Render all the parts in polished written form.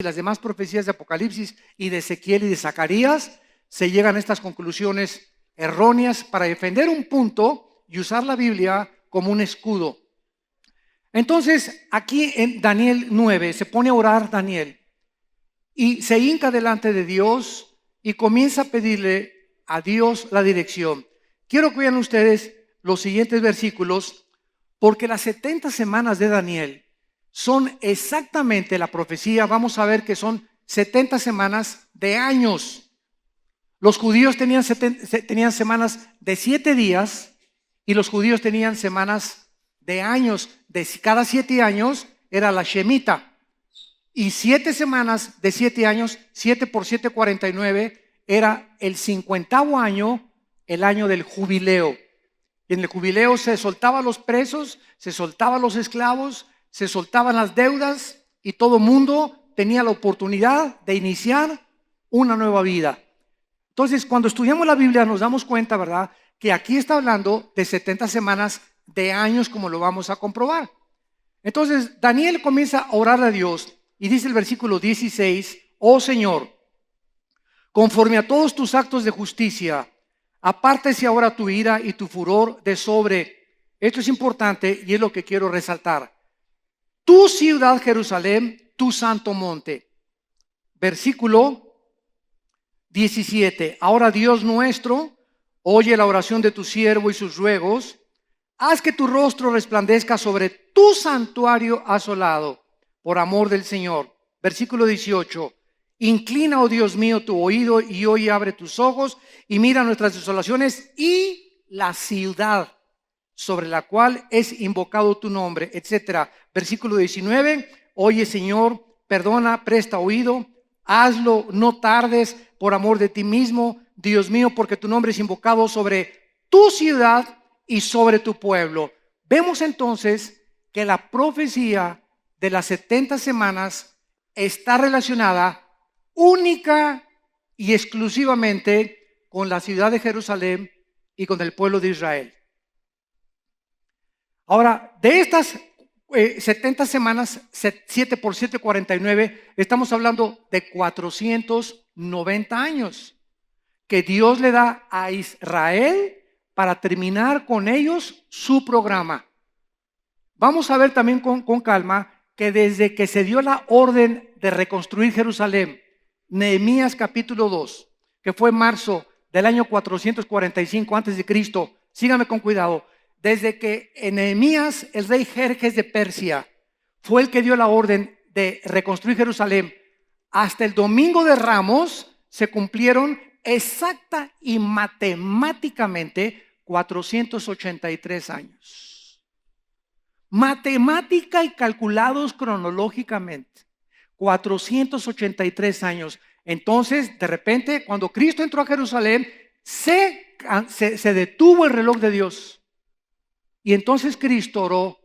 y las demás profecías de Apocalipsis y de Ezequiel y de Zacarías, se llegan a estas conclusiones erróneas para defender un punto y usar la Biblia como un escudo. Entonces, aquí en Daniel 9 se pone a orar Daniel y se hinca delante de Dios y comienza a pedirle a Dios la dirección. Quiero que vean ustedes los siguientes versículos, porque las 70 semanas de Daniel son exactamente la profecía. Vamos a ver que son 70 semanas de años. Los judíos tenían semanas de 7 días y los judíos tenían semanas de años. De cada 7 años era la Shemitah. Y 7 semanas de 7 años, 7 por 7, 49, era el 50º año, el año del jubileo. Y en el jubileo se soltaban los presos, se soltaban los esclavos, se soltaban las deudas y todo mundo tenía la oportunidad de iniciar una nueva vida. Entonces, cuando estudiamos la Biblia nos damos cuenta, ¿verdad?, que aquí está hablando de 70 semanas de años, como lo vamos a comprobar. Entonces, Daniel comienza a orar a Dios y dice el versículo 16, oh Señor, conforme a todos tus actos de justicia, apártese ahora tu ira y tu furor de sobre. Esto es importante y es lo que quiero resaltar. Tu ciudad Jerusalén, tu santo monte. Versículo 17. Ahora Dios nuestro, oye la oración de tu siervo y sus ruegos. Haz que tu rostro resplandezca sobre tu santuario asolado, por amor del Señor. Versículo 18. Inclina, oh Dios mío, tu oído y hoy abre tus ojos y mira nuestras desolaciones y la ciudad sobre la cual es invocado tu nombre, etc. Versículo 19. Oye, Señor, perdona, presta oído, hazlo, no tardes, por amor de ti mismo, Dios mío, porque tu nombre es invocado sobre tu ciudad y sobre tu pueblo. Vemos entonces que la profecía de las 70 semanas está relacionada única y exclusivamente con la ciudad de Jerusalén y con el pueblo de Israel. Ahora, de estas 70 semanas, 7 por 7, 49, estamos hablando de 490 años que Dios le da a Israel para terminar con ellos su programa. Vamos a ver también con calma que desde que se dio la orden de reconstruir Jerusalén, Nehemías capítulo 2, que fue en marzo del año 445 a.C., síganme con cuidado, desde que Nehemías, el rey Jerjes de Persia, fue el que dio la orden de reconstruir Jerusalén, hasta el domingo de Ramos se cumplieron exacta y matemáticamente 483 años. Matemática y calculados cronológicamente, 483 años. Entonces, de repente, cuando Cristo entró a Jerusalén, se detuvo el reloj de Dios. Y entonces Cristo oró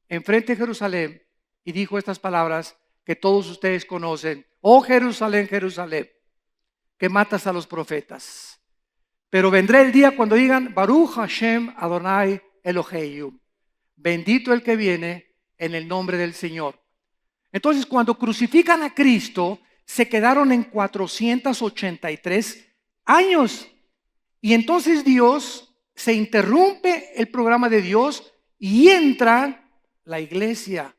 enfrente de Jerusalén y dijo estas palabras que todos ustedes conocen. Oh Jerusalén, Jerusalén, que matas a los profetas. Pero vendrá el día cuando digan, Baruch Hashem Adonai Eloheinu. Bendito el que viene en el nombre del Señor. Entonces, cuando crucifican a Cristo, se quedaron en 483 años. Y entonces Dios se interrumpe el programa de Dios y entra la iglesia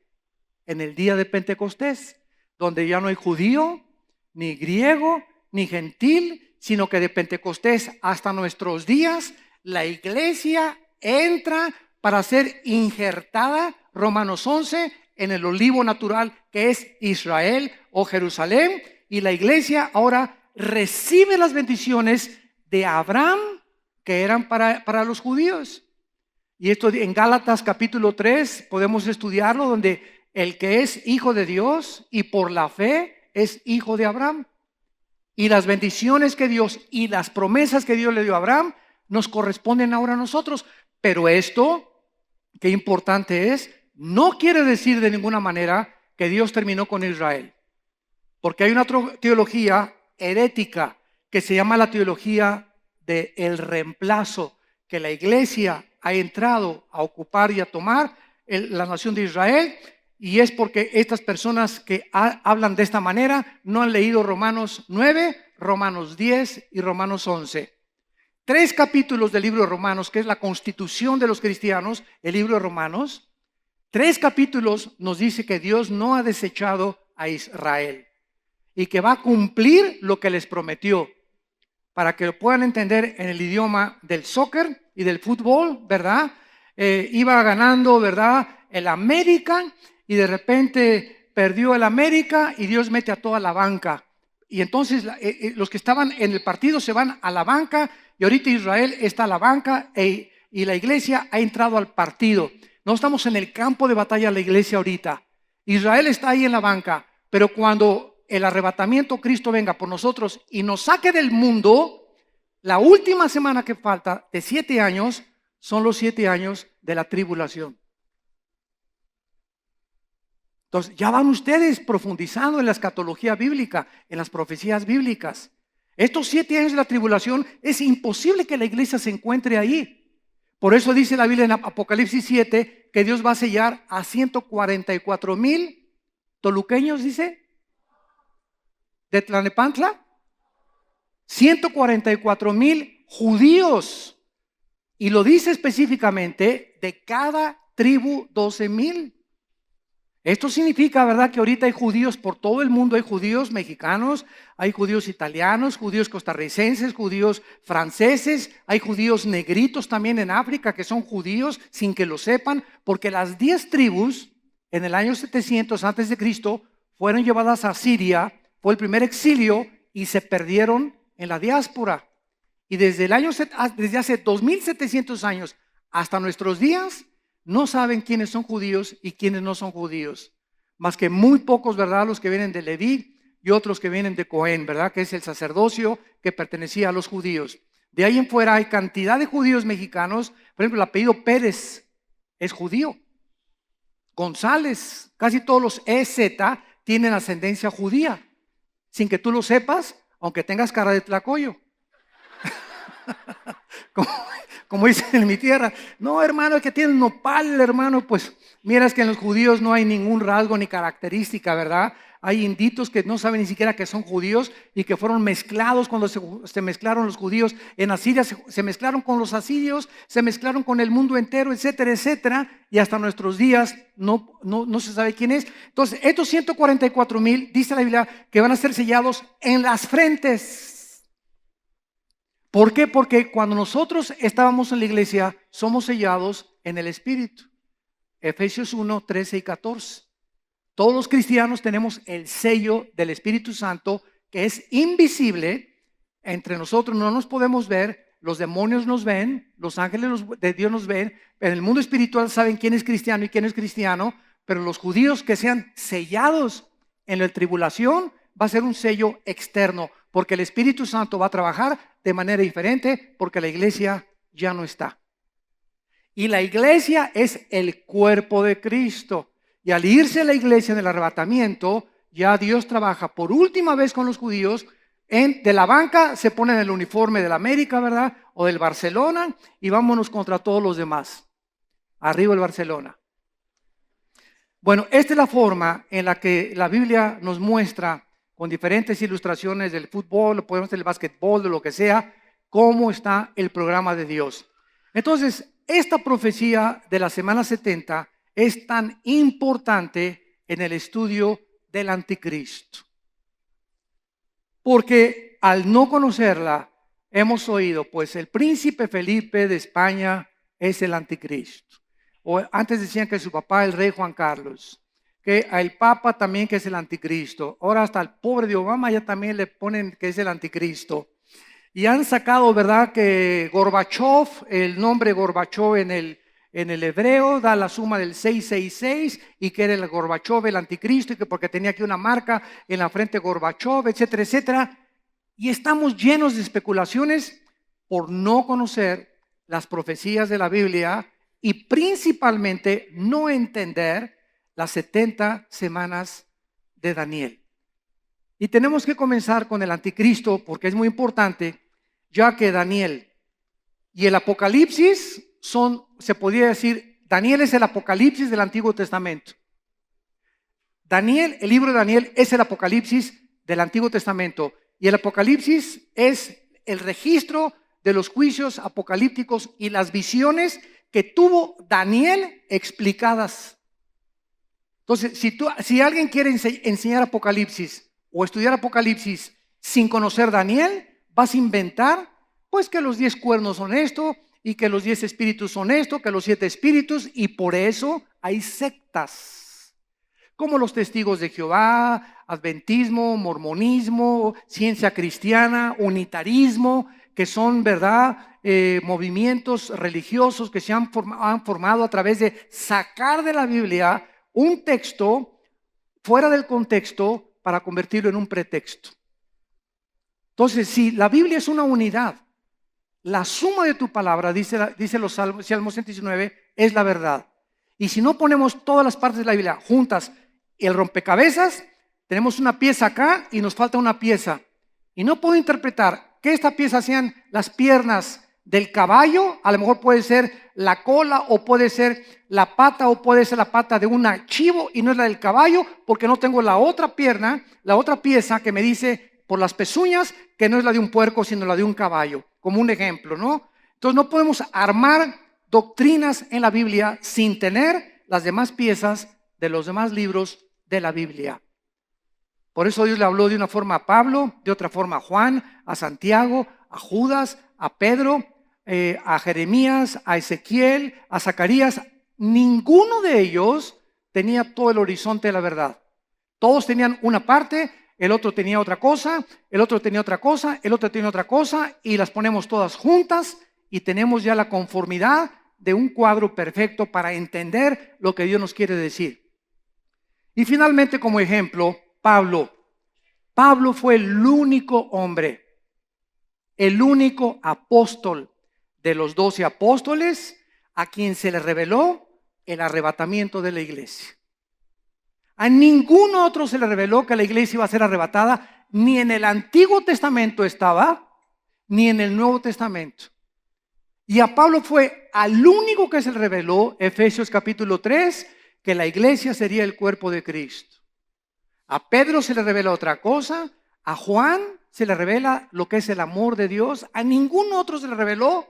en el día de Pentecostés, donde ya no hay judío, ni griego, ni gentil, sino que de Pentecostés hasta nuestros días, la iglesia entra para ser injertada, Romanos 11, en el olivo natural que es Israel o Jerusalén, y la iglesia ahora recibe las bendiciones de Abraham, que eran para los judíos. Y esto en Gálatas capítulo 3 podemos estudiarlo, donde el que es hijo de Dios y por la fe es hijo de Abraham. Y las bendiciones que Dios y las promesas que Dios le dio a Abraham nos corresponden ahora a nosotros. Pero esto, qué importante es, no quiere decir de ninguna manera que Dios terminó con Israel. Porque hay una teología herética que se llama la teología del reemplazo, que la iglesia ha entrado a ocupar y a tomar la nación de Israel. y es porque estas personas que hablan de esta manera no han leído Romanos 9, Romanos 10 y Romanos 11. 3 capítulos del libro de Romanos, que es la constitución de los cristianos, el libro de Romanos. 3 capítulos nos dice que Dios no ha desechado a Israel y que va a cumplir lo que les prometió. Para que lo puedan entender en el idioma del soccer y del fútbol, ¿verdad? Iba ganando, ¿verdad? El América, y de repente perdió el América y Dios mete a toda la banca. Y entonces los que estaban en el partido se van a la banca, y ahorita Israel está a la banca y la iglesia ha entrado al partido. No estamos en el campo de batalla la iglesia ahorita. Israel está ahí en la banca, pero cuando el arrebatamiento Cristo venga por nosotros y nos saque del mundo, la última semana que falta de 7 años son los 7 años de la tribulación. Entonces ya van ustedes profundizando en la escatología bíblica, en las profecías bíblicas. Estos 7 años de la tribulación es imposible que la iglesia se encuentre ahí. Por eso dice la Biblia en Apocalipsis 7 que Dios va a sellar a 144,000 toluqueños, dice, de Tlalnepantla, 144,000 judíos. Y lo dice específicamente, de cada tribu 12,000. Esto significa, ¿verdad?, que ahorita hay judíos por todo el mundo. Hay judíos mexicanos, hay judíos italianos, judíos costarricenses, judíos franceses, hay judíos negritos también en África que son judíos sin que lo sepan, porque las 10 tribus en el año 700 antes de Cristo fueron llevadas a Siria, fue el primer exilio y se perdieron en la diáspora. Y desde hace 2700 años hasta nuestros días, no saben quiénes son judíos y quiénes no son judíos, más que muy pocos, ¿verdad?, los que vienen de Leví y otros que vienen de Cohen, ¿verdad?, que es el sacerdocio que pertenecía a los judíos. De ahí en fuera hay cantidad de judíos mexicanos. Por ejemplo, el apellido Pérez es judío. González, casi todos los EZ tienen ascendencia judía, sin que tú lo sepas, aunque tengas cara de tlacoyo. Como dicen en mi tierra, no, hermano, es que tiene nopal, hermano. Pues miras que en los judíos no hay ningún rasgo ni característica, ¿verdad? Hay inditos que no saben ni siquiera que son judíos y que fueron mezclados cuando se mezclaron los judíos en Asiria, se mezclaron con los asirios, se mezclaron con el mundo entero, etcétera, etcétera, y hasta nuestros días no se sabe quién es. Entonces, estos 144,000, dice la Biblia, que van a ser sellados en las frentes. ¿Por qué? Porque cuando nosotros estábamos en la iglesia, somos sellados en el Espíritu. Efesios 1, 13 y 14. Todos los cristianos tenemos el sello del Espíritu Santo, que es invisible. Entre nosotros no nos podemos ver, los demonios nos ven, los ángeles de Dios nos ven. En el mundo espiritual saben quién es cristiano y quién es cristiano, pero los judíos que sean sellados en la tribulación va a ser un sello externo, porque el Espíritu Santo va a trabajar de manera diferente, porque la iglesia ya no está. Y la iglesia es el cuerpo de Cristo. Y al irse la iglesia en el arrebatamiento, ya Dios trabaja por última vez con los judíos. De la banca se ponen el uniforme del América, ¿verdad?, o del Barcelona, y vámonos contra todos los demás. Arriba el Barcelona. Bueno, esta es la forma en la que la Biblia nos muestra, con diferentes ilustraciones del fútbol, podemos del básquetbol, de lo que sea, cómo está el programa de Dios. Entonces, esta profecía de la semana 70 es tan importante en el estudio del anticristo. Porque al no conocerla, hemos oído, pues el príncipe Felipe de España es el anticristo. O antes decían que su papá, el rey Juan Carlos. Que al Papa también, que es el anticristo. Ahora hasta al pobre de Obama ya también le ponen que es el anticristo. Y han sacado, ¿verdad?, que Gorbachev, el nombre Gorbachev en el hebreo da la suma del 666 y que era el Gorbachev el anticristo, y que porque tenía aquí una marca en la frente Gorbachev, etcétera, etcétera. Y estamos llenos de especulaciones por no conocer las profecías de la Biblia y principalmente no entender las 70 semanas de Daniel. Y tenemos que comenzar con el anticristo porque es muy importante, ya que Daniel y el Apocalipsis se podría decir, Daniel es el Apocalipsis del Antiguo Testamento. Daniel, el libro de Daniel es el Apocalipsis del Antiguo Testamento. Y el Apocalipsis es el registro de los juicios apocalípticos y las visiones que tuvo Daniel explicadas. Entonces, si alguien quiere enseñar Apocalipsis o estudiar Apocalipsis sin conocer Daniel, vas a inventar pues que los 10 cuernos son esto, y que los 10 espíritus son esto, que los 7 espíritus, y por eso hay sectas, como los testigos de Jehová, adventismo, mormonismo, ciencia cristiana, unitarismo, que son, ¿verdad?, movimientos religiosos que se han formado a través de sacar de la Biblia un texto fuera del contexto para convertirlo en un pretexto. Entonces, si la Biblia es una unidad, la suma de tu palabra, dice los Salmos 119, es la verdad. Y si no ponemos todas las partes de la Biblia juntas, el rompecabezas, tenemos una pieza acá y nos falta una pieza. Y no puedo interpretar que esta pieza sean las piernas del caballo, a lo mejor puede ser la cola o puede ser la pata o puede ser la pata de un chivo y no es la del caballo, porque no tengo la otra pierna, la otra pieza que me dice por las pezuñas que no es la de un puerco sino la de un caballo, como un ejemplo, ¿no? Entonces no podemos armar doctrinas en la Biblia sin tener las demás piezas de los demás libros de la Biblia. Por eso Dios le habló de una forma a Pablo, de otra forma a Juan, a Santiago, a Judas, a Pedro, a Jeremías, a Ezequiel, a Zacarías. Ninguno de ellos tenía todo el horizonte de la verdad. Todos tenían una parte, el otro tenía otra cosa, el otro tenía otra cosa, el otro tenía otra cosa, y las ponemos todas juntas y tenemos ya la conformidad de un cuadro perfecto para entender lo que Dios nos quiere decir. Y finalmente, como ejemplo, Pablo. Pablo fue el único hombre, el único apóstol de los 12 apóstoles a quien se le reveló el arrebatamiento de la iglesia. A ningún otro se le reveló que la iglesia iba a ser arrebatada, ni en el Antiguo Testamento estaba, ni en el Nuevo Testamento. Y a Pablo fue al único que se le reveló, Efesios capítulo 3, que la iglesia sería el cuerpo de Cristo. A Pedro se le revela otra cosa, a Juan se le revela lo que es el amor de Dios, a ningún otro se le reveló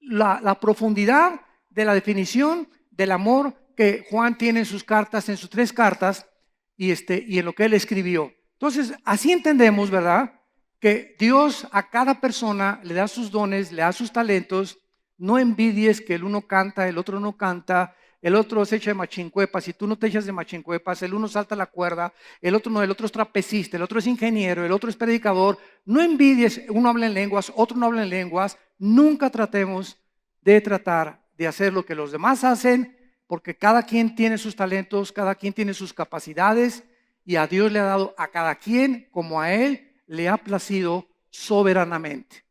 la profundidad de la definición del amor que Juan tiene en sus cartas, en sus 3 cartas, y en lo que él escribió. Entonces, así entendemos, ¿verdad?, que Dios a cada persona le da sus dones, le da sus talentos. No envidies que el uno canta, el otro no canta, el otro se echa de machincuepas, si tú no te echas de machincuepas, el uno salta la cuerda, el otro no, el otro es trapecista, el otro es ingeniero, el otro es predicador. No envidies, uno habla en lenguas, otro no habla en lenguas. Nunca tratemos de hacer lo que los demás hacen, porque cada quien tiene sus talentos, cada quien tiene sus capacidades, y a Dios le ha dado a cada quien como a Él le ha placido soberanamente.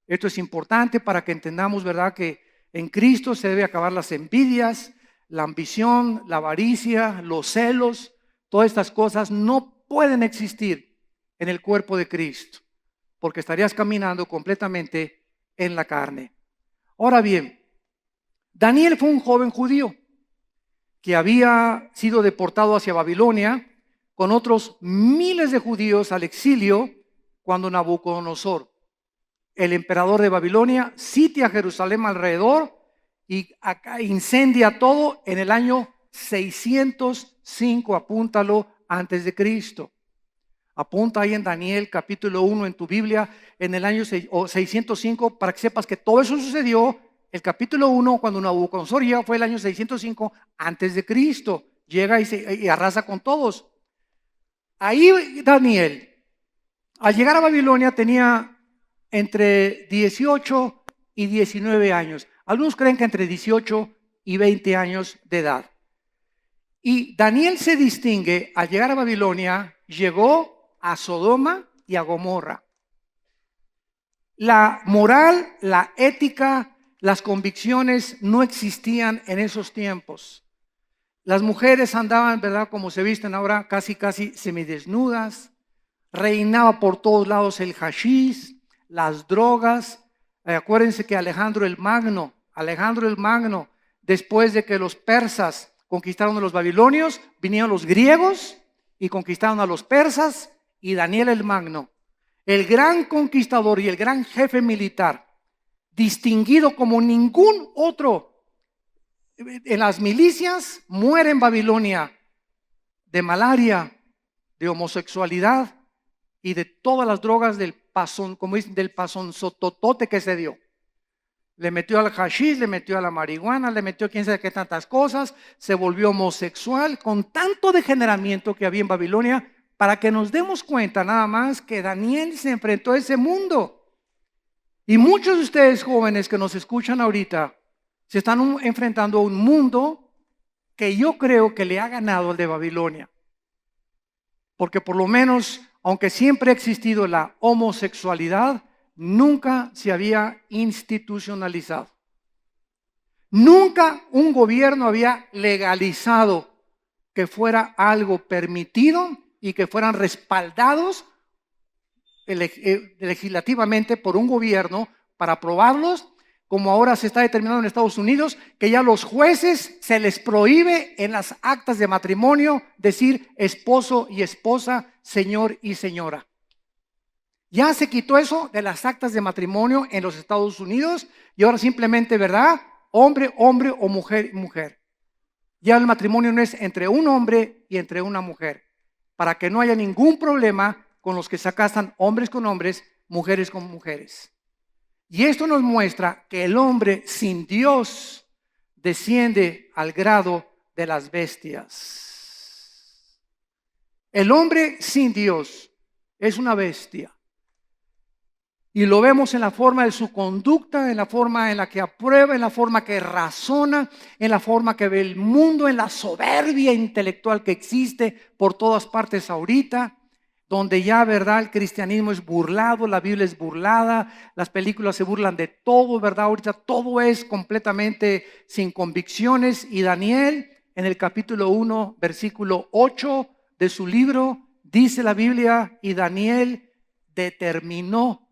Esto es importante para que entendamos, ¿verdad?, que en Cristo se debe acabar las envidias, la ambición, la avaricia, los celos. Todas estas cosas no pueden existir en el cuerpo de Cristo, porque estarías caminando completamente en la carne. Ahora bien, Daniel fue un joven judío que había sido deportado hacia Babilonia con otros miles de judíos al exilio cuando Nabucodonosor, el emperador de Babilonia, sitia Jerusalén alrededor y incendia todo en el año 605, apúntalo, antes de Cristo. Apunta ahí en Daniel capítulo 1 en tu Biblia, en el año 605, para que sepas que todo eso sucedió. El capítulo 1, cuando Nabucodonosor llega, fue el año 605 antes de Cristo. Llega y arrasa con todos. Ahí Daniel, al llegar a Babilonia, tenía entre 18 y 19 años. Algunos creen que entre 18 y 20 años de edad. Y Daniel se distingue al llegar a Babilonia, llegó a Sodoma y a Gomorra. La moral, la ética, las convicciones no existían en esos tiempos. Las mujeres andaban, ¿verdad?, como se visten ahora, casi semidesnudas. Reinaba por todos lados el hashish, las drogas. Acuérdense que Alejandro el Magno, después de que los persas conquistaron a los babilonios, vinieron los griegos y conquistaron a los persas, y Daniel el Magno, el gran conquistador y el gran jefe militar, distinguido como ningún otro en las milicias, muere en Babilonia de malaria, de homosexualidad y de todas las drogas del pasón, como dicen, del pasonzototote que se dio. Le metió al hashish, le metió a la marihuana, le metió quién sabe qué tantas cosas, se volvió homosexual con tanto degeneramiento que había en Babilonia, para que nos demos cuenta nada más que Daniel se enfrentó a ese mundo. Y muchos de ustedes jóvenes que nos escuchan ahorita se están enfrentando a un mundo que yo creo que le ha ganado al de Babilonia. Porque por lo menos, aunque siempre ha existido la homosexualidad, nunca se había institucionalizado. Nunca un gobierno había legalizado que fuera algo permitido y que fueran respaldados legislativamente por un gobierno para aprobarlos, como ahora se está determinando en Estados Unidos, que ya los jueces se les prohíbe en las actas de matrimonio decir esposo y esposa, señor y señora. Ya se quitó eso de las actas de matrimonio en los Estados Unidos y ahora simplemente, ¿verdad? Hombre, hombre o mujer, mujer. Ya el matrimonio no es entre un hombre y entre una mujer, para que no haya ningún problema con los que se casan hombres con hombres, mujeres con mujeres. Y esto nos muestra que el hombre sin Dios desciende al grado de las bestias. El hombre sin Dios es una bestia. Y lo vemos en la forma de su conducta, en la forma en la que aprueba, en la forma que razona, en la forma que ve el mundo, en la soberbia intelectual que existe por todas partes ahorita, donde ya, ¿verdad? El cristianismo es burlado, la Biblia es burlada, las películas se burlan de todo, ¿verdad? Ahorita todo es completamente sin convicciones. Y Daniel, en el capítulo 1, versículo 8 de su libro, dice la Biblia, y Daniel determinó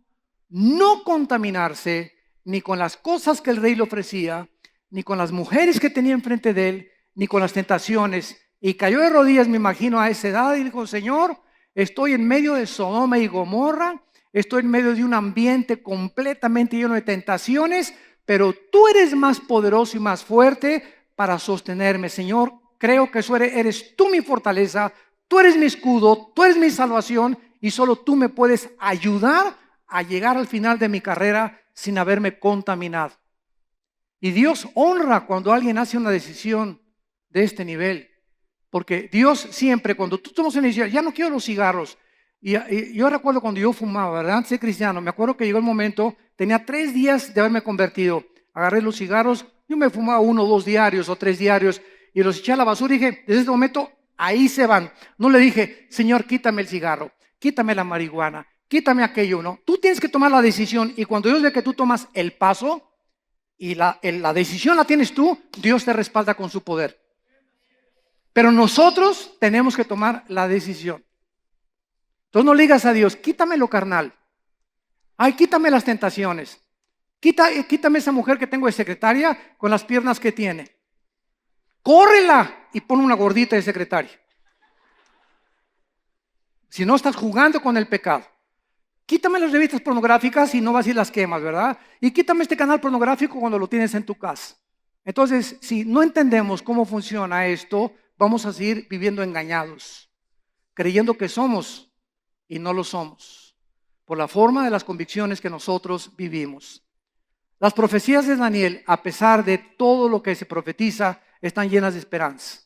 no contaminarse ni con las cosas que el rey le ofrecía, ni con las mujeres que tenía enfrente de él, ni con las tentaciones. Y cayó de rodillas, me imagino, a esa edad y dijo: Señor, estoy en medio de Sodoma y Gomorra, estoy en medio de un ambiente completamente lleno de tentaciones, pero tú eres más poderoso y más fuerte para sostenerme. Señor, creo que eres tú mi fortaleza, tú eres mi escudo, tú eres mi salvación, y solo tú me puedes ayudar a llegar al final de mi carrera sin haberme contaminado. Y Dios honra cuando alguien hace una decisión de este nivel, porque Dios siempre, cuando tú tomas una decisión, ya no quiero los cigarros. Y yo recuerdo cuando yo fumaba, ¿verdad? Antes de cristiano, me acuerdo que llegó el momento, tenía 3 días de haberme convertido, agarré los cigarros, yo me fumaba 1 o 2 diarios o 3 diarios y los eché a la basura y dije: desde este momento ahí se van. No le dije: Señor, quítame el cigarro, quítame la marihuana, quítame aquello. No, tú tienes que tomar la decisión, y cuando Dios ve que tú tomas el paso y la decisión la tienes tú, Dios te respalda con su poder. Pero nosotros tenemos que tomar la decisión. Entonces no le digas a Dios: quítame lo carnal, ay, quítame las tentaciones, quítame esa mujer que tengo de secretaria con las piernas que tiene, córrela y pon una gordita de secretaria. Si no, estás jugando con el pecado. Quítame las revistas pornográficas y no vas y las quemas, ¿verdad? Y quítame este canal pornográfico cuando lo tienes en tu casa. Entonces, si no entendemos cómo funciona esto, vamos a seguir viviendo engañados, creyendo que somos y no lo somos, por la forma de las convicciones que nosotros vivimos. Las profecías de Daniel, a pesar de todo lo que se profetiza, están llenas de esperanza,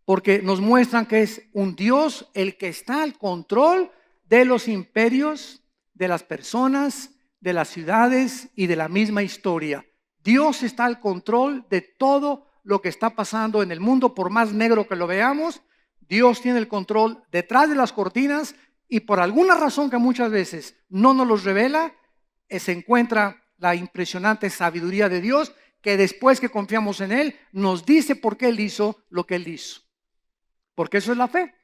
porque nos muestran que es un Dios el que está al control de los imperios, de las personas, de las ciudades y de la misma historia. Dios está al control de todo lo que está pasando en el mundo, por más negro que lo veamos. Dios tiene el control detrás de las cortinas, y por alguna razón que muchas veces no nos los revela, se encuentra la impresionante sabiduría de Dios, que después que confiamos en Él, nos dice por qué Él hizo lo que Él hizo. Porque eso es la fe.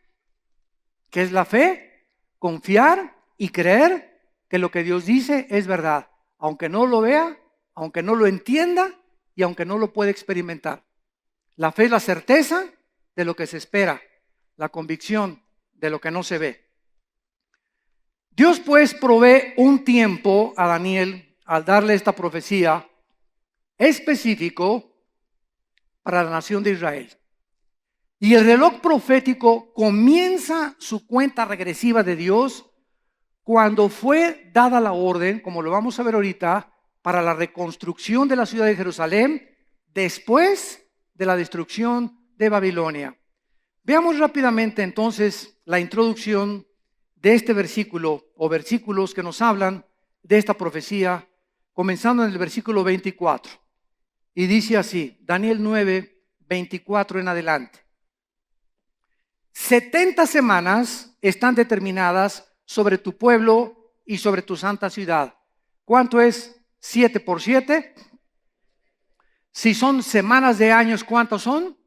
¿Qué es la fe? Confiar y creer que lo que Dios dice es verdad, aunque no lo vea, aunque no lo entienda y aunque no lo pueda experimentar. La fe es la certeza de lo que se espera, la convicción de lo que no se ve. Dios pues provee un tiempo a Daniel al darle esta profecía específico para la nación de Israel. Y el reloj profético comienza su cuenta regresiva de Dios cuando fue dada la orden, como lo vamos a ver ahorita, para la reconstrucción de la ciudad de Jerusalén después de la destrucción de Babilonia. Veamos rápidamente entonces la introducción de este versículo o versículos que nos hablan de esta profecía, comenzando en el versículo 24. Y dice así, Daniel 9, 24 en adelante. 70 semanas están determinadas sobre tu pueblo y sobre tu santa ciudad. ¿Cuánto es 7 por 7? Si son semanas de años, ¿cuántos son?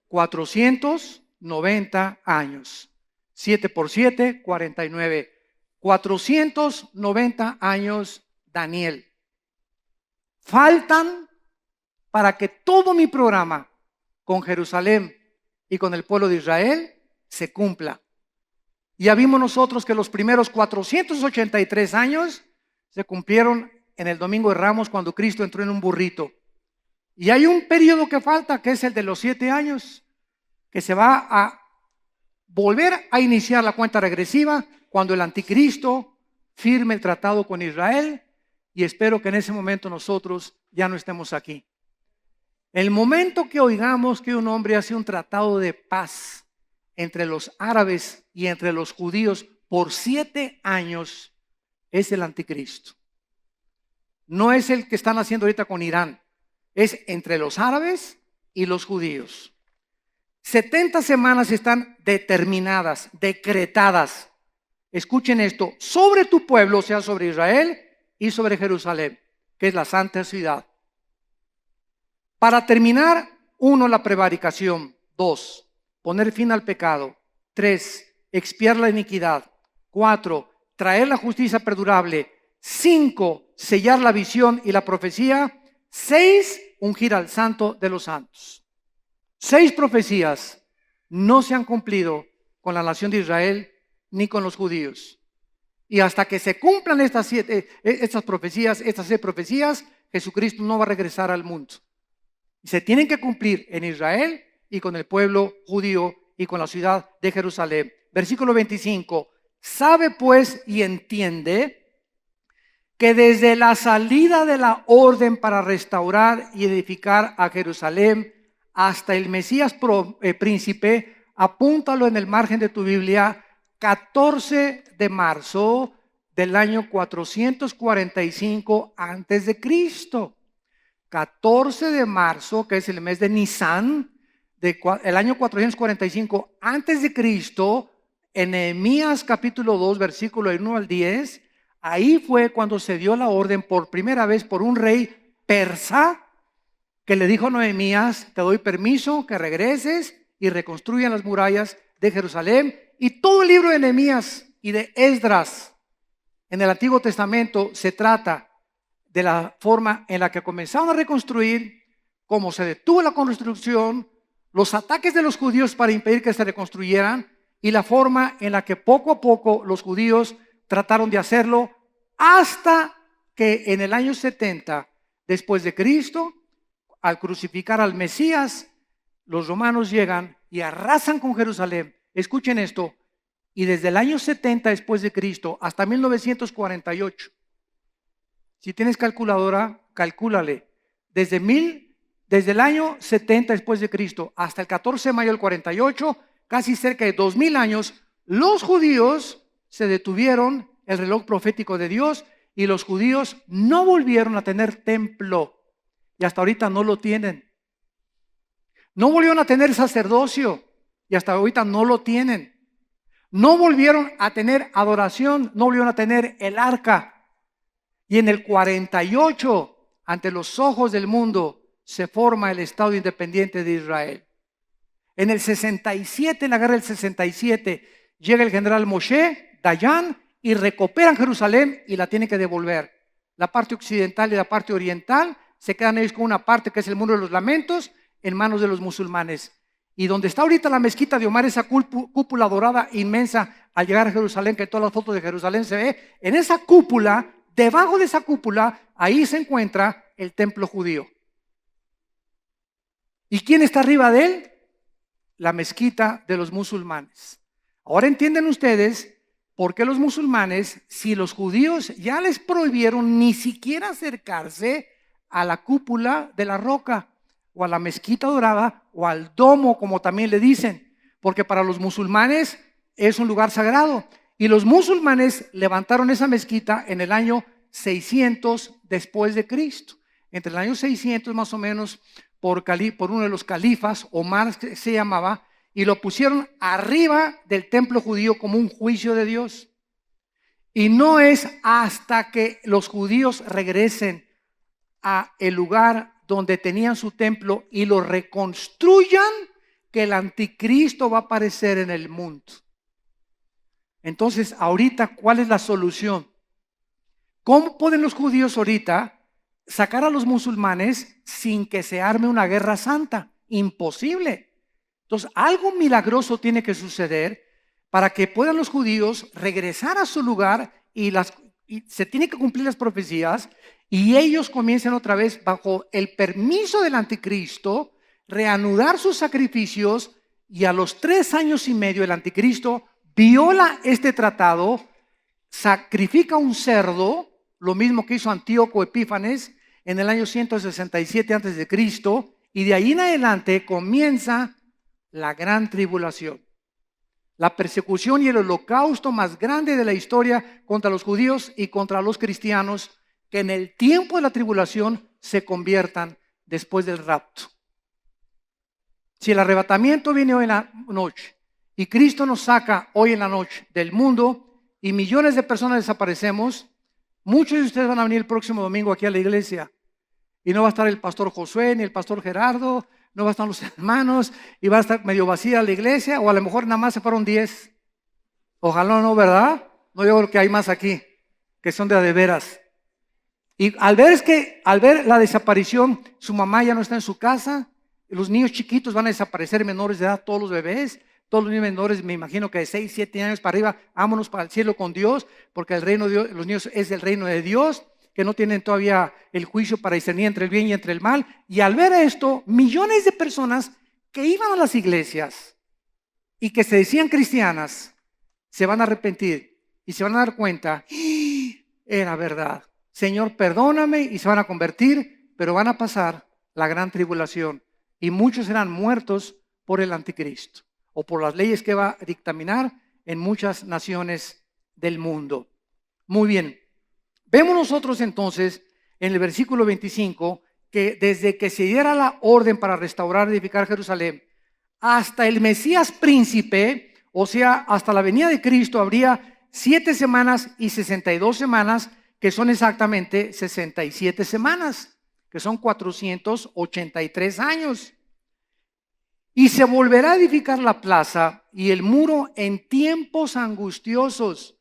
490 años. 7 por 7, 49. 490 años, Daniel. Faltan para que todo mi programa con Jerusalén y con el pueblo de Israel se cumpla. Ya vimos nosotros que los primeros 483 años se cumplieron en el Domingo de Ramos cuando Cristo entró en un burrito. Y hay un periodo que falta, que es el de los 7 años, que se va a volver a iniciar la cuenta regresiva cuando el anticristo firme el tratado con Israel, y espero que en ese momento nosotros ya no estemos aquí. El momento que oigamos que un hombre hace un tratado de paz entre los árabes y entre los judíos por 7 años, es el anticristo. No es el que están haciendo ahorita con Irán, es entre los árabes y los judíos. 70 semanas están determinadas, decretadas. Escuchen esto, sobre tu pueblo, o sea, sobre Israel y sobre Jerusalén, que es la santa ciudad. Para terminar, 1, la prevaricación. 2, poner fin al pecado. 3, expiar la iniquidad. 4, traer la justicia perdurable. 5, sellar la visión y la profecía. 6, ungir al santo de los santos. 6 profecías no se han cumplido con la nación de Israel ni con los judíos. Y hasta que se cumplan estas 6 profecías, Jesucristo no va a regresar al mundo. Y se tienen que cumplir en Israel y con el pueblo judío y con la ciudad de Jerusalén. Versículo 25. Sabe pues y entiende que desde la salida de la orden para restaurar y edificar a Jerusalén hasta el Mesías príncipe, apúntalo en el margen de tu Biblia, 14 de marzo del año 445 antes de Cristo. 14 de marzo, que es el mes de Nisan, el año 445 antes de Cristo, en Nehemías capítulo 2, versículo 1 al 10, ahí fue cuando se dio la orden por primera vez por un rey persa que le dijo a Nehemías: te doy permiso que regreses y reconstruyan las murallas de Jerusalén. Y todo el libro de Nehemías y de Esdras en el Antiguo Testamento se trata de la forma en la que comenzaron a reconstruir, cómo se detuvo la construcción, los ataques de los judíos para impedir que se reconstruyeran y la forma en la que poco a poco los judíos trataron de hacerlo hasta que en el año 70 después de Cristo, al crucificar al Mesías, los romanos llegan y arrasan con Jerusalén. Escuchen esto, y desde el año 70 después de Cristo hasta 1948, si tienes calculadora, calcúlale. Desde el año 70 después de Cristo hasta el 14 de mayo del 48, casi cerca de 2000 años, los judíos se detuvieron el reloj profético de Dios y los judíos no volvieron a tener templo y hasta ahorita no lo tienen. No volvieron a tener sacerdocio y hasta ahorita no lo tienen. No volvieron a tener adoración, no volvieron a tener el arca. Y en el 48, ante los ojos del mundo, se forma el Estado independiente de Israel. En el 67, en la guerra del 67, llega el general Moshe Dayan y recuperan Jerusalén y la tienen que devolver. La parte occidental y la parte oriental se quedan ellos con una parte que es el Muro de los Lamentos en manos de los musulmanes. Y donde está ahorita la mezquita de Omar, esa cúpula dorada inmensa al llegar a Jerusalén, que en todas las fotos de Jerusalén se ve, en esa cúpula, debajo de esa cúpula, ahí se encuentra el templo judío. ¿Y quién está arriba de él? La mezquita de los musulmanes. Ahora entienden ustedes por qué los musulmanes, si los judíos ya les prohibieron ni siquiera acercarse a la cúpula de la roca, o a la mezquita dorada, o al domo, como también le dicen, porque para los musulmanes es un lugar sagrado. Y los musulmanes levantaron esa mezquita en el año 600 después de Cristo. Entre el año 600 más o menos, por uno de los califas, Omar se llamaba, y lo pusieron arriba del templo judío como un juicio de Dios. Y no es hasta que los judíos regresen a el lugar donde tenían su templo y lo reconstruyan que el anticristo va a aparecer en el mundo. Entonces, ahorita, ¿cuál es la solución? ¿Cómo pueden los judíos ahorita sacar a los musulmanes sin que se arme una guerra santa? Imposible. Entonces, algo milagroso tiene que suceder para que puedan los judíos regresar a su lugar y se tienen que cumplir las profecías y ellos comiencen otra vez bajo el permiso del anticristo, reanudar sus sacrificios, y a los 3 años y medio el anticristo viola este tratado, sacrifica un cerdo, lo mismo que hizo Antíoco Epífanes en el año 167 antes de Cristo, y de ahí en adelante comienza la gran tribulación, la persecución y el holocausto más grande de la historia contra los judíos y contra los cristianos, que en el tiempo de la tribulación se conviertan después del rapto. Si el arrebatamiento viene hoy en la noche y Cristo nos saca hoy en la noche del mundo y millones de personas desaparecemos, muchos de ustedes van a venir el próximo domingo aquí a la iglesia y no va a estar el pastor Josué ni el pastor Gerardo, no va a estar los hermanos y va a estar medio vacía la iglesia, o a lo mejor nada más se fueron 10. Ojalá no, ¿verdad? No, yo creo que hay más aquí que son de veras. Y al ver la desaparición, su mamá ya no está en su casa, los niños chiquitos van a desaparecer, menores de edad, todos los bebés, todos los niños menores, me imagino que de 6, 7 años para arriba, vámonos para el cielo con Dios, porque el reino de Dios, los niños es el reino de Dios, que no tienen todavía el juicio para discernir entre el bien y entre el mal. Y al ver esto, millones de personas que iban a las iglesias y que se decían cristianas, se van a arrepentir y se van a dar cuenta, era verdad. Señor, perdóname, y se van a convertir, pero van a pasar la gran tribulación y muchos serán muertos por el anticristo o por las leyes que va a dictaminar en muchas naciones del mundo. Muy bien, vemos nosotros entonces en el versículo 25 que desde que se diera la orden para restaurar y edificar Jerusalén hasta el Mesías príncipe, o sea, hasta la venida de Cristo, habría 7 semanas y 62 semanas, que son exactamente 67 semanas, que son 483 años. Y se volverá a edificar la plaza y el muro en tiempos angustiosos.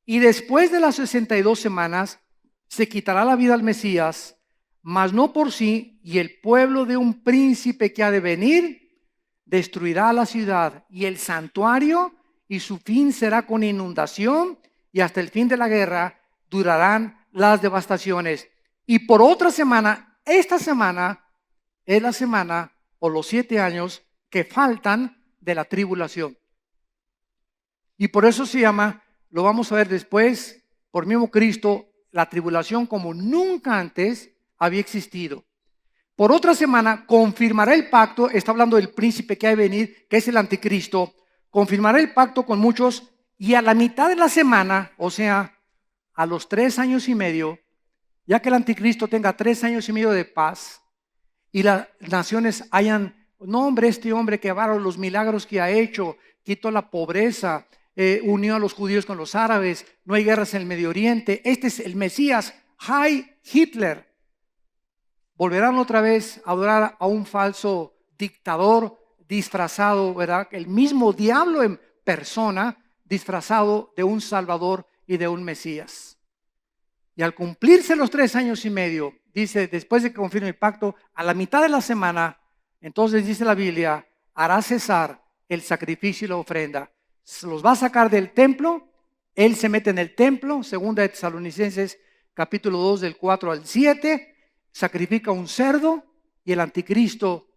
Y después de las 62 semanas se quitará la vida al Mesías, mas no por sí, y el pueblo de un príncipe que ha de venir destruirá la ciudad y el santuario, y su fin será con inundación, y hasta el fin de la guerra durarán las devastaciones. Y por otra semana, esta semana es la semana o los 7 años que faltan de la tribulación. Y por eso se llama, lo vamos a ver después, por mismo Cristo, la tribulación como nunca antes había existido. Por otra semana confirmará el pacto, está hablando del príncipe que ha de venir, que es el anticristo, confirmará el pacto con muchos, y a la mitad de la semana, o sea, a los 3 años y medio, ya que el anticristo tenga 3 años y medio de paz, y las naciones hayan, no hombre, este hombre que avaron los milagros que ha hecho, quitó la pobreza, unió a los judíos con los árabes, no hay guerras en el Medio Oriente, este es el Mesías, Heil Hitler. Volverán otra vez a adorar a un falso dictador disfrazado, ¿verdad? El mismo diablo en persona, disfrazado de un Salvador y de un Mesías. Y al cumplirse los 3 años y medio, dice, después de que confirme el pacto, a la mitad de la semana entonces dice la Biblia, hará cesar el sacrificio y la ofrenda. Se los va a sacar del templo, él se mete en el templo, segunda de Tesalonicenses capítulo 2 del 4 al 7, sacrifica un cerdo y el anticristo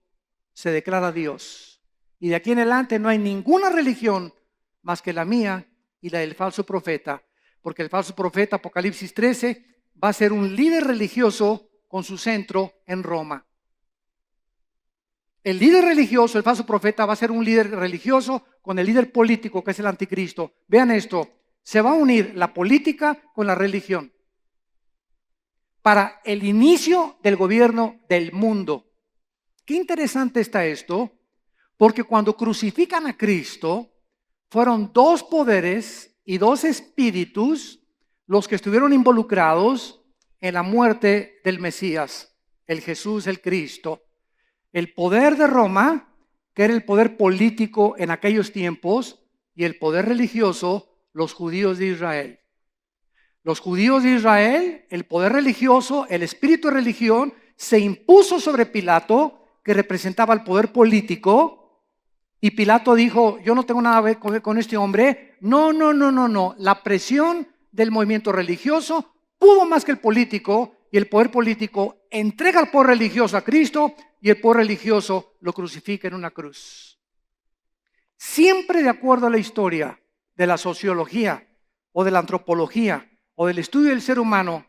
se declara Dios. Y de aquí en adelante no hay ninguna religión más que la mía y la del falso profeta, porque el falso profeta, Apocalipsis 13, va a ser un líder religioso con su centro en Roma. El líder religioso, el falso profeta, va a ser un líder religioso con el líder político, que es el anticristo. Vean esto, se va a unir la política con la religión para el inicio del gobierno del mundo. Qué interesante está esto, porque cuando crucifican a Cristo, fueron dos poderes y dos espíritus los que estuvieron involucrados en la muerte del Mesías, el Jesús, el Cristo. El poder de Roma, que era el poder político en aquellos tiempos, y el poder religioso, los judíos de Israel. Los judíos de Israel, el poder religioso, el espíritu de religión, se impuso sobre Pilato, que representaba el poder político, y Pilato dijo, yo no tengo nada que ver con este hombre. No. La presión del movimiento religioso pudo más que el político, y el poder político entrega al poder religioso a Cristo, y el poder religioso lo crucifica en una cruz. Siempre de acuerdo a la historia de la sociología o de la antropología o del estudio del ser humano,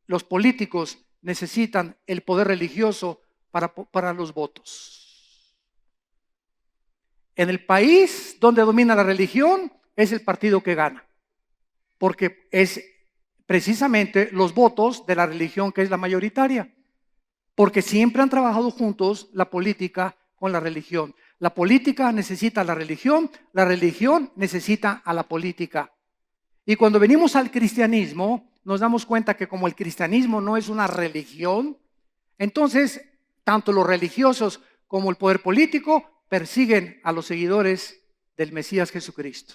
los políticos necesitan el poder religioso para los votos. En el país donde domina la religión es el partido que gana, porque es precisamente los votos de la religión que es la mayoritaria, porque siempre han trabajado juntos la política con la religión. La política necesita a la religión necesita a la política. Y cuando venimos al cristianismo, nos damos cuenta que como el cristianismo no es una religión, entonces tanto los religiosos como el poder político persiguen a los seguidores del Mesías Jesucristo.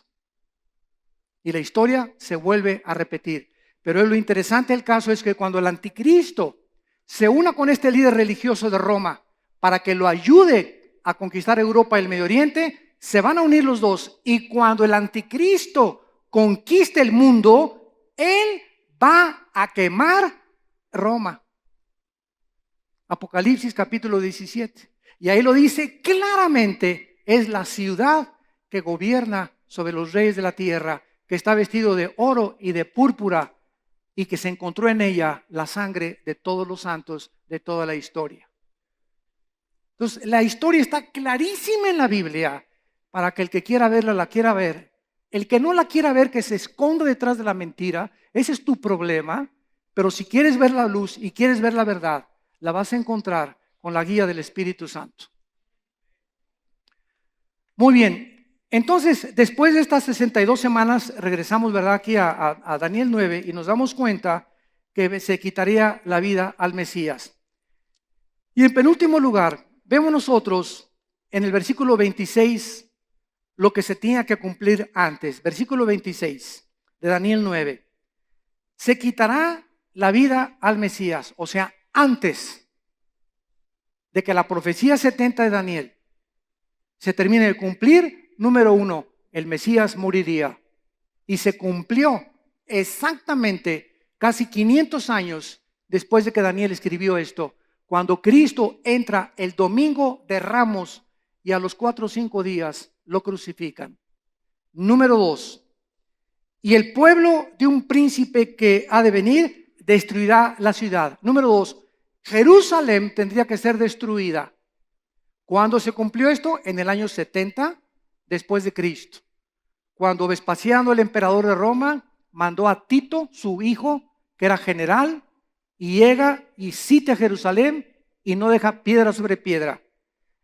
Y la historia se vuelve a repetir. Pero lo interesante del caso es que cuando el anticristo se una con este líder religioso de Roma para que lo ayude a conquistar Europa y el Medio Oriente, se van a unir los dos. Y cuando el anticristo conquiste el mundo, él va a quemar Roma. Apocalipsis capítulo 17. Y ahí lo dice claramente, es la ciudad que gobierna sobre los reyes de la tierra, que está vestido de oro y de púrpura, y que se encontró en ella la sangre de todos los santos de toda la historia. Entonces, la historia está clarísima en la Biblia para que el que quiera verla, la quiera ver. El que no la quiera ver, que se esconde detrás de la mentira, ese es tu problema. Pero si quieres ver la luz y quieres ver la verdad, la vas a encontrar con la guía del Espíritu Santo. Muy bien. Entonces, después de estas 62 semanas, regresamos, ¿verdad?, aquí a Daniel 9 y nos damos cuenta que se quitaría la vida al Mesías. Y en penúltimo lugar, vemos nosotros en el versículo 26 lo que se tenía que cumplir antes. Versículo 26 de Daniel 9. Se quitará la vida al Mesías, o sea, antes de que la profecía 70 de Daniel se termine de cumplir. Número 1, el Mesías moriría. Y se cumplió exactamente casi 500 años después de que Daniel escribió esto, cuando Cristo entra el domingo de Ramos y a los 4 o 5 días lo crucifican. Número 2, y el pueblo de un príncipe que ha de venir destruirá la ciudad. Número 2, Jerusalén tendría que ser destruida. ¿Cuándo se cumplió esto? En el año 70 después de Cristo, cuando Vespasiano, el emperador de Roma, mandó a Tito, su hijo, que era general, y llega y sitía Jerusalén y no deja piedra sobre piedra.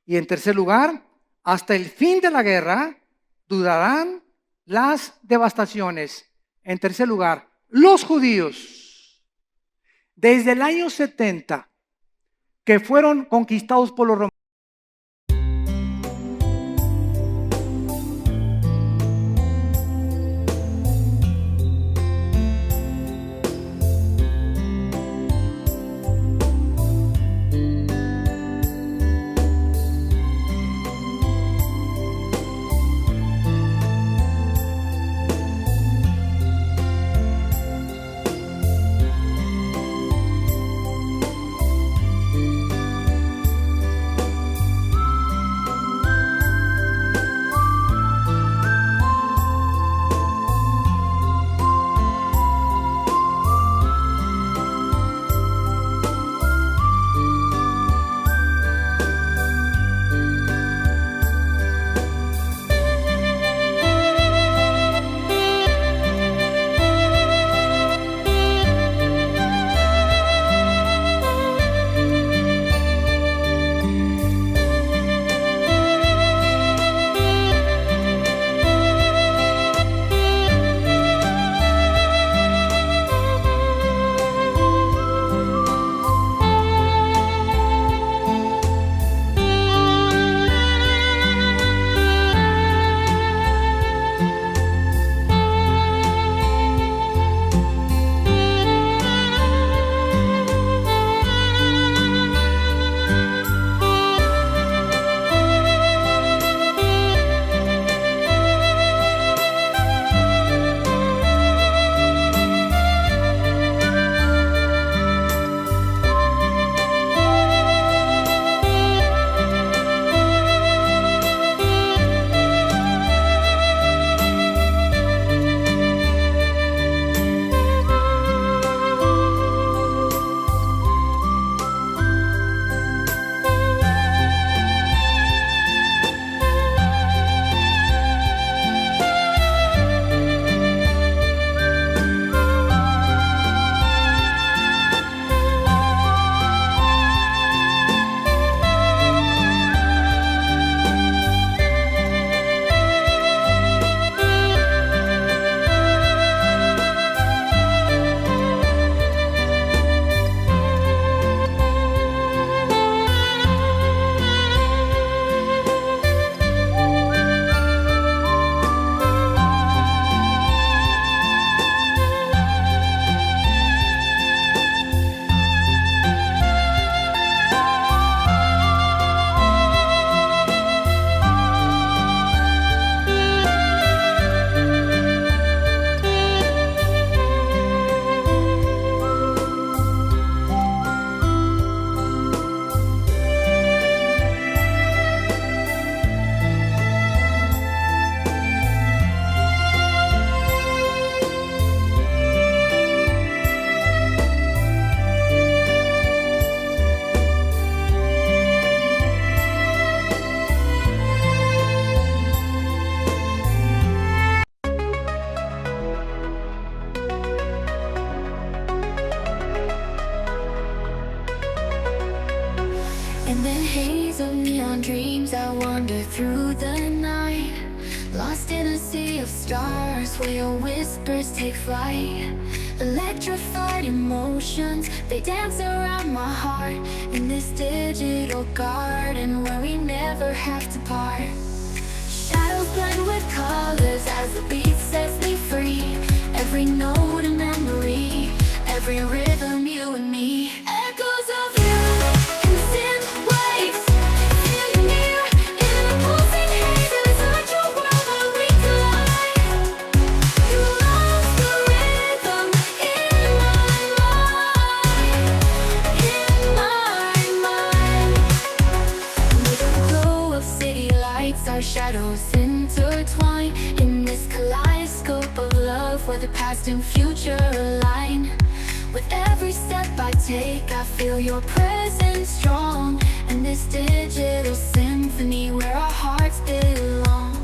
Y en tercer lugar, hasta el fin de la guerra durarán las devastaciones. En tercer lugar, los judíos, desde el año 70, que fueron conquistados por los romanos, haze of neon dreams, I wander through the night, lost in a sea of stars where your whispers take flight. Electrified emotions, they dance around my heart in this digital garden where we never have to part. Shadows blend with colors as the beat sets me free. Every note a memory, every rhythm you and me. Echoes of you in the thin waves, feel you near in the pulsing haze. Inside your world where we collide. You lost the rhythm in my mind, in my mind. With the glow of city lights, our shadows intertwine in this kaleidoscope of love where the past and future align. With every step I take, I feel your presence strong, and this digital symphony where our hearts belong.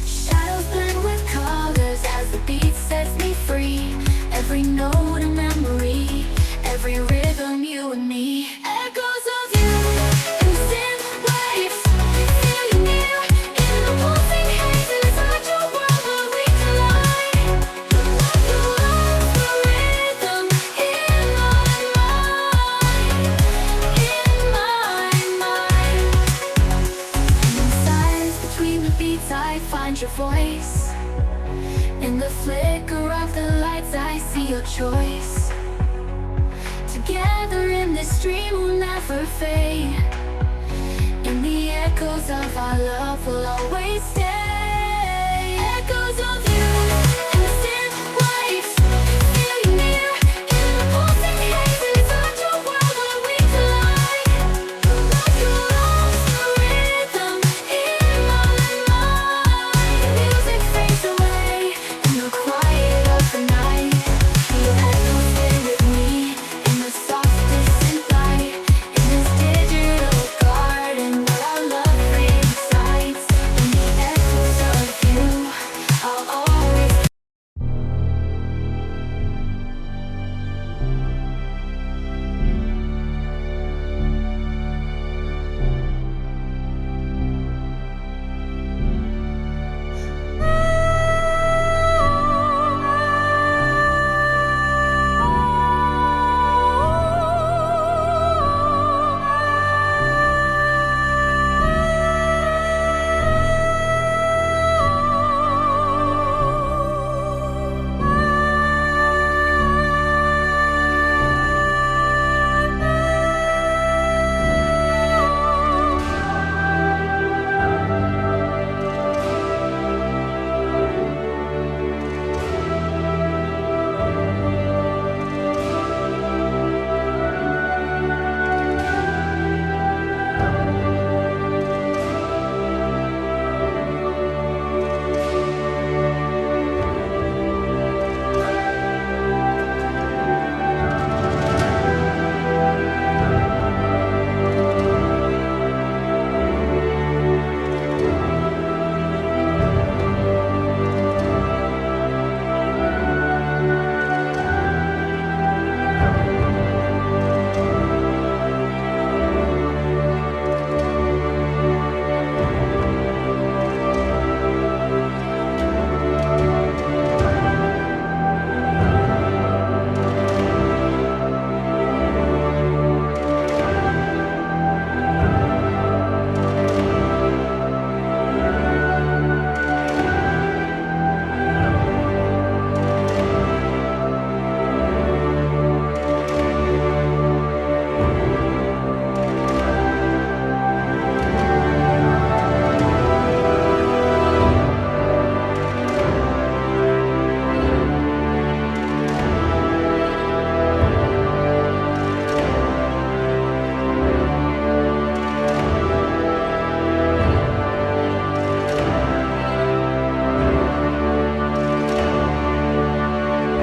Shadows blend with colors as the beat sets me free. Every note a memory, every rhythm you and me. Echoes of you in the thin waves, feel you near in the pulsing haze. Inside your world where we collide. You lost the rhythm in my mind, in my mind. And in silence between the beats I find your voice. In the flicker of the lights I see your choice. Together in this dream we'll never fade. In the echoes of our love will always stay.